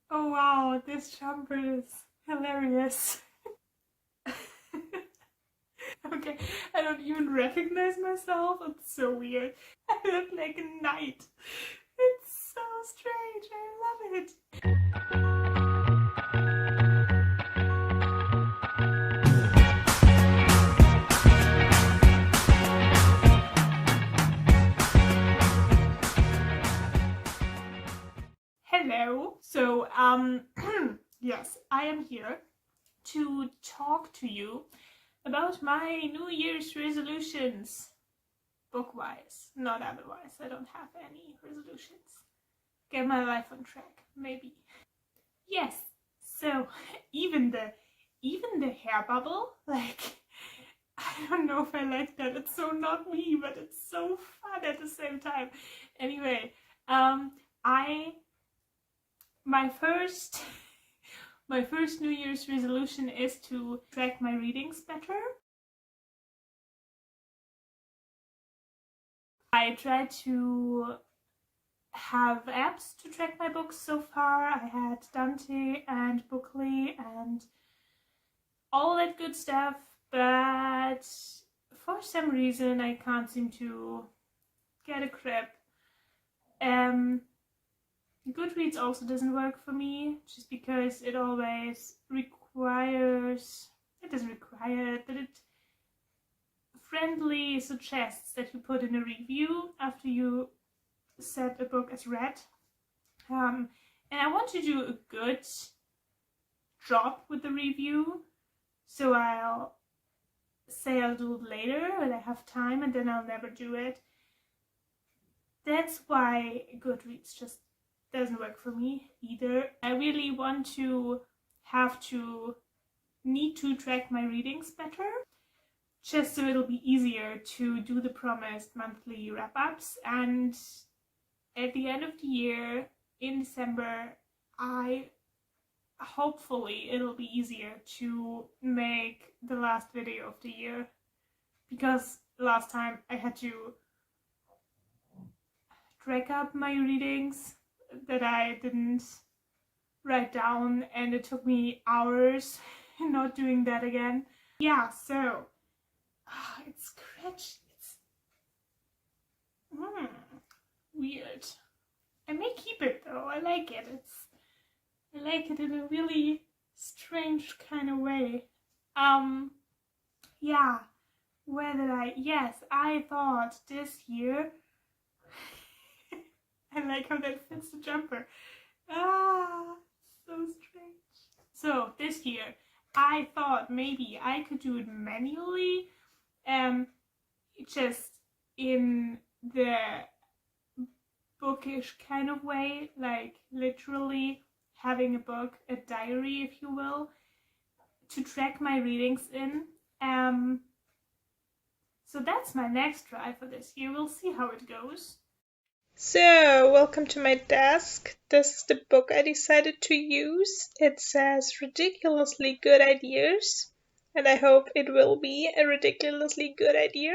Oh wow, this jumper is hilarious. Okay, I don't even recognize myself. It's so weird. I look like a knight. It's so strange. I love it. Hello. So, yes, I am here to talk to you about my New Year's resolutions. Bookwise, not otherwise. I don't have any resolutions. Get my life on track, maybe. Yes. So, even the hair bubble, like I don't know if I like that. It's so not me, but it's so fun at the same time. Anyway, I my first my first New Year's resolution is to track my readings better. I try to have apps to track my books so far. I had Dante and Bookly and all that good stuff, but for some reason I can't seem to get a grip. Goodreads also doesn't work for me, just because it always requires, it doesn't require it, but it friendly suggests that you put in a review after you set a book as read. And I want to do a good job with the review, so I'll say I'll do it later when I have time, and then I'll never do it. That's why Goodreads just doesn't work for me either. I really want to need to track my readings better, just so it'll be easier to do the promised monthly wrap-ups. And at the end of the year, in December, hopefully it'll be easier to make the last video of the year, because last time I had to track up my readings that I didn't write down, and it took me hours not doing that again. Yeah, so it's scratchy. It's weird. I may keep it though. I like it. I like it in a really strange kind of way. Yeah. Where did I? Yes, I thought this year. I like how that fits the jumper. So strange. So this year, I thought maybe I could do it manually, just in the bookish kind of way, like literally having a book, a diary, if you will, to track my readings in. So that's my next try for this year. We'll see how it goes. So, welcome to my desk. This is the book I decided to use. It says Ridiculously Good Ideas, and I hope it will be a ridiculously good idea.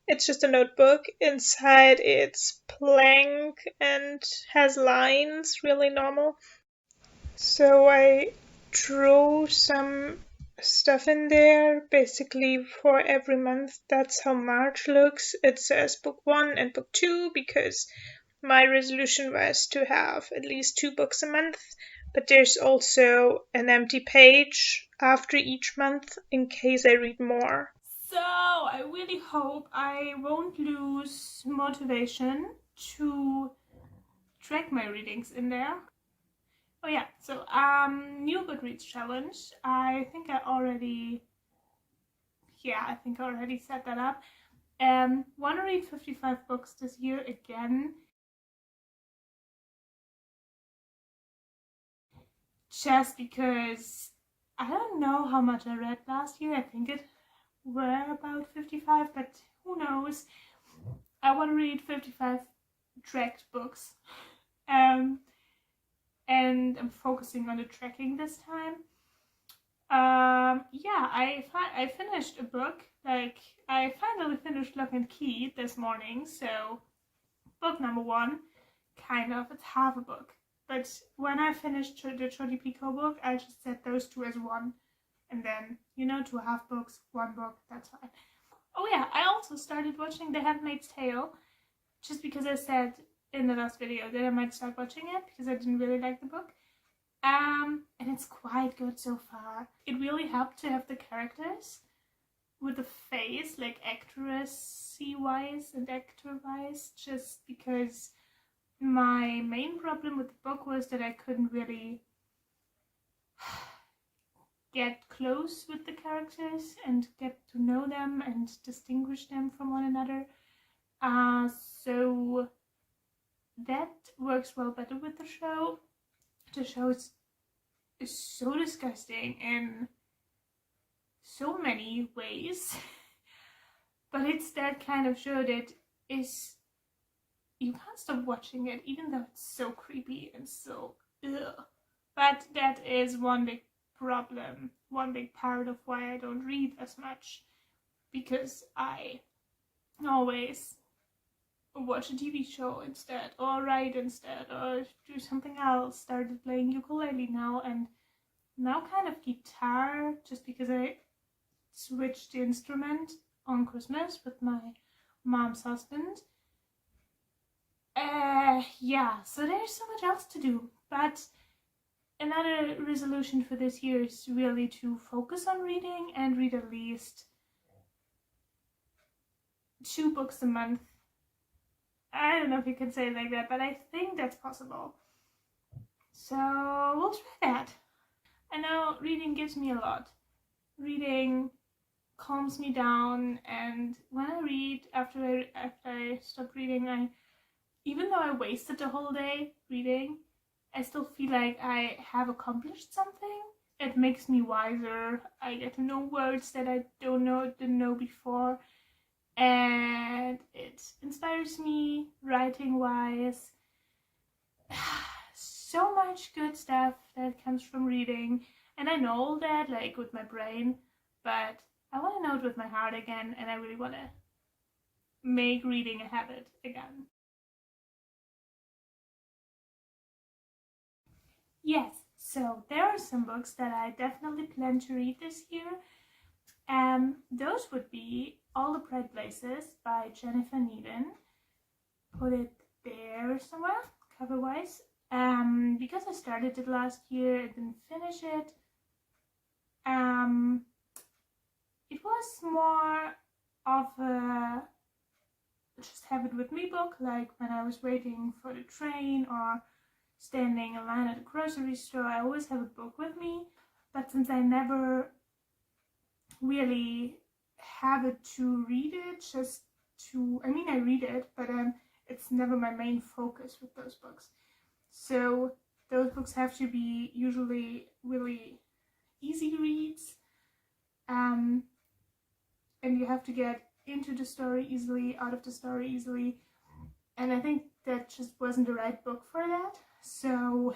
It's just a notebook. Inside it's blank and has lines, really normal. So I drew some stuff in there, basically for every month. That's how March looks. It says book 1 and book 2 because my resolution was to have at least 2 books a month, but there's also an empty page after each month in case I read more. So I really hope I won't lose motivation to track my readings in there. Oh yeah, so new Goodreads challenge. I think I already set that up. Want to read 55 books this year again. Just because I don't know how much I read last year. I think it were about 55, but who knows. I want to read 55 tracked books. And I'm focusing on the tracking this time. Yeah, I finished a book. Like, I finally finished Lock and Key this morning, so book number 1, kind of, it's half a book. But when I finished the Chody Pico book, I just set those two as one. And then, you know, 2 half books, 1 book, that's fine. Oh yeah, I also started watching The Handmaid's Tale, just because I said in the last video that I might start watching it, because I didn't really like the book. And it's quite good so far. It really helped to have the characters with the face, like actress-wise and actor-wise, just because my main problem with the book was that I couldn't really get close with the characters and get to know them and distinguish them from one another. So that works well better with the show. The show is so disgusting in so many ways, but it's that kind of show that is, you can't stop watching it, even though it's so creepy and so ugh. But that is one big problem, one big part of why I don't read as much, because I always watch a TV show instead, or write instead, or do something else. Started playing ukulele now, and now kind of guitar, just because I switched the instrument on Christmas with my mom's husband. Yeah, so there's so much else to do, but another resolution for this year is really to focus on reading and read at least 2 books a month. I don't know if you can say it like that, but I think that's possible. So we'll try that. I know reading gives me a lot. Reading calms me down, and when I read, after I stop reading, even though I wasted the whole day reading, I still feel like I have accomplished something. It makes me wiser. I get to know words that I didn't know before. And it inspires me writing-wise. So much good stuff that comes from reading. And I know all that, like, with my brain, but I want to know it with my heart again, and I really want to make reading a habit again. Yes, so there are some books that I definitely plan to read this year. Those would be All the Bright Places by Jennifer Needham. Put it there somewhere, cover-wise. Because I started it last year, I didn't finish it. It was more of a just have it with me book, like when I was waiting for the train or standing in line at a grocery store. I always have a book with me, but since I never really have it to read it, I read it, but it's never my main focus with those books. So those books have to be usually really easy reads, and you have to get into the story easily, out of the story easily, and I think that just wasn't the right book for that. So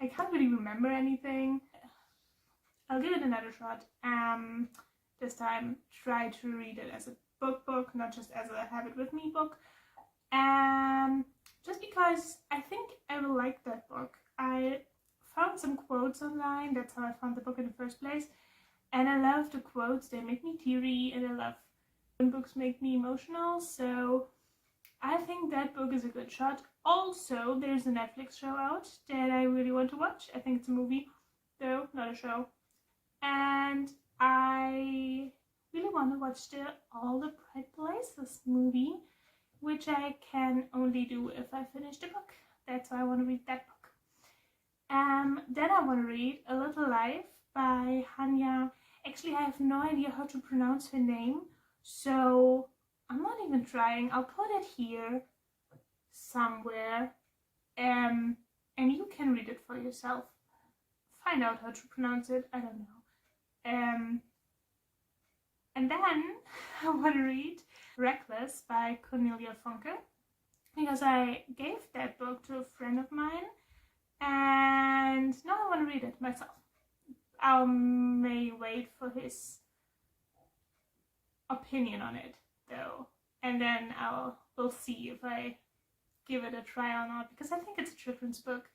I can't really remember anything. I'll give it another shot. This time try to read it as a book, not just as a have it with me book. Just because I think I will like that book. I found some quotes online, that's how I found the book in the first place. And I love the quotes, they make me teary, and I love when books make me emotional, so I think that book is a good shot. Also, there's a Netflix show out that I really want to watch. I think it's a movie, though, not a show. And I really want to watch the All the Bright Places movie, which I can only do if I finish the book. That's why I want to read that book. Then I want to read A Little Life by Hanya. Actually, I have no idea how to pronounce her name, so I'm not even trying. I'll put it here somewhere, and you can read it for yourself. Find out how to pronounce it, I don't know. And then I want to read Reckless by Cornelia Funke, because I gave that book to a friend of mine, and now I want to read it myself. I may wait for his opinion on it, though, and then we'll see if I give it a try or not, because I think it's a children's book.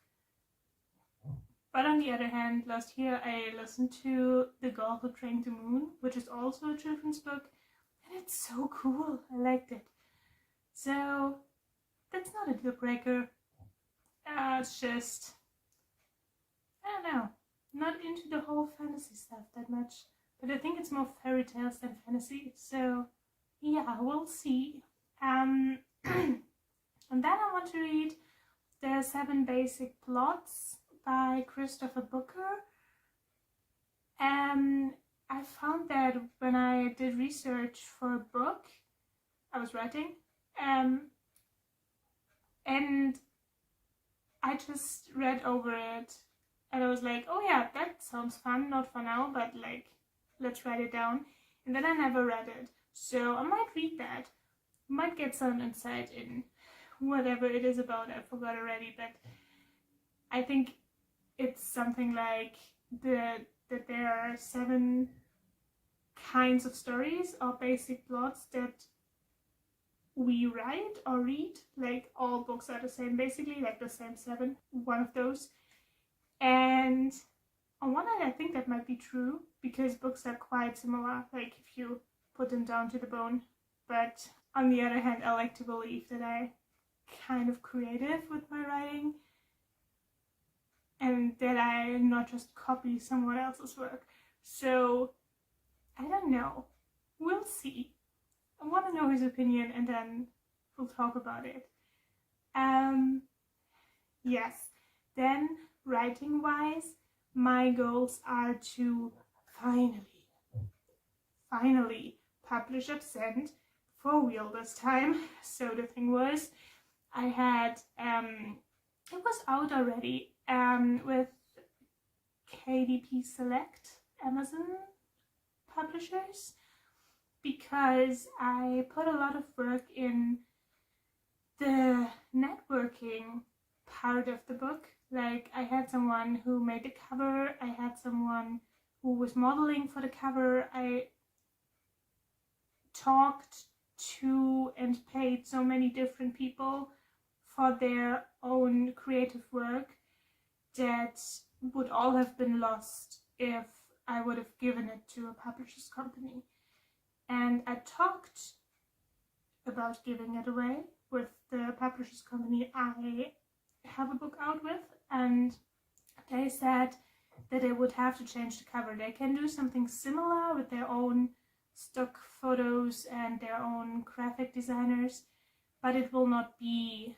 But on the other hand, last year I listened to The Girl Who Drank the Moon, which is also a children's book, and it's so cool. I liked it. So that's not a deal breaker. It's just, I don't know, not into the whole fantasy stuff that much. But I think it's more fairy tales than fantasy. So yeah, we'll see. And then I want to read The 7 Basic Plots by Christopher Booker. I found that when I did research for a book I was writing, and I just read over it and I was like, oh yeah, that sounds fun, not for now, but like, let's write it down. And then I never read it. So I might read that, might get some insight in whatever it is about. I forgot already, but I think it's something like that there are 7 kinds of stories or basic plots that we write or read. Like all books are the same basically, like the same 7, one of those. And on one hand I think that might be true because books are quite similar, like if you put them down to the bone. But on the other hand, I like to believe that I'm kind of creative with my writing and that I not just copy someone else's work. So I don't know, we'll see. I want to know his opinion and then we'll talk about it. Yes, then writing wise, my goals are to finally publish Absent for real this time. So the thing was, I had it was out already with KDP Select, Amazon publishers, because I put a lot of work in the networking part of the book. Like I had someone who made the cover, I had someone who was modeling for the cover, I talked to and paid so many different people for their own creative work that would all have been lost if I would have given it to a publisher's company. And I talked about giving it away with the publisher's company I have a book out with, and they said that they would have to change the cover. They can do something similar with their own stock photos and their own graphic designers, but it will not be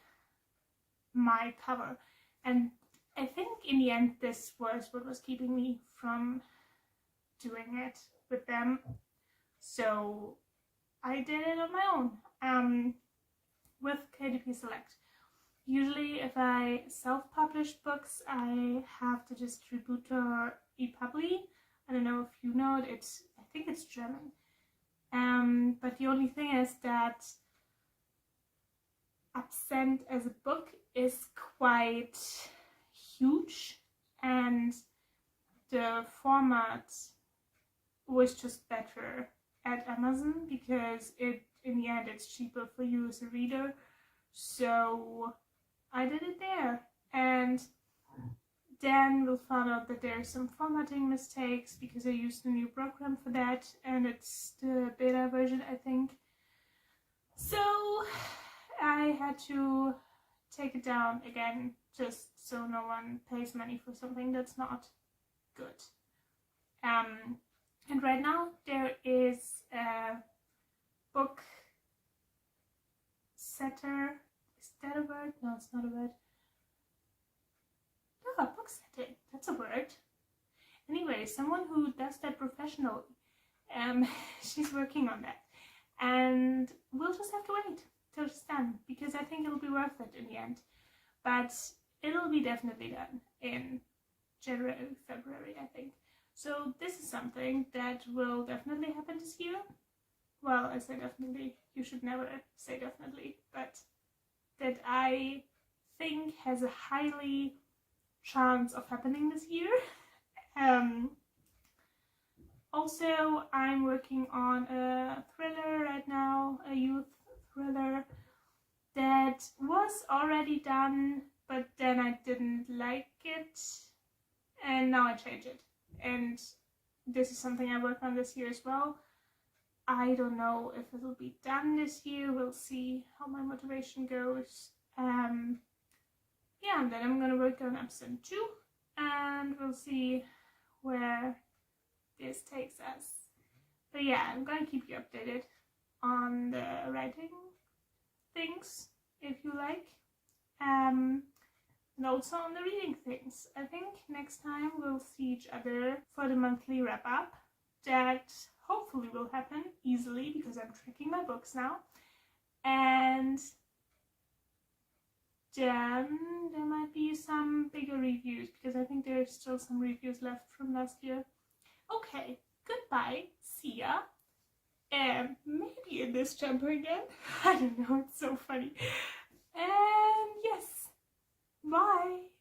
my cover. And I think in the end this was what was keeping me from doing it with them. So I did it on my own with KDP Select. Usually if I self-publish books, I have the distributor ePubly. I don't know if you know it, I think it's German. But the only thing is that Absent as a book is quite huge and the format was just better at Amazon because in the end it's cheaper for you as a reader. So I did it there, and then we'll find out that there are some formatting mistakes because I used a new program for that, and it's the beta version, I think. So I had to take it down again just so no one pays money for something that's not good. And right now there is a book setter. Is that a word? No, it's not a word. Oh, book setting. That's a word. Anyway, someone who does that professionally. She's working on that. And we'll just have to wait till it's done because I think it'll be worth it in the end. But it'll be definitely done in January, February, I think. So this is something that will definitely happen this year. Well, I say definitely, you should never say definitely, but that I think has a highly chance of happening this year. Also, I'm working on a thriller right now, a youth thriller that was already done, but then I didn't like it and now I change it. And this is something I work on this year as well. I don't know if it'll be done this year. We'll see how my motivation goes. Yeah, and then I'm gonna work on episode 2, and we'll see where this takes us. But yeah, I'm gonna keep you updated on the writing things, if you like, and also on the reading things. I think next time we'll see each other for the monthly wrap-up. That hopefully will happen easily because I'm tracking my books now. And then there might be some bigger reviews because I think there's still some reviews left from last year. Okay, goodbye, see ya. Maybe in this jumper again. I don't know, it's so funny. And yes, bye.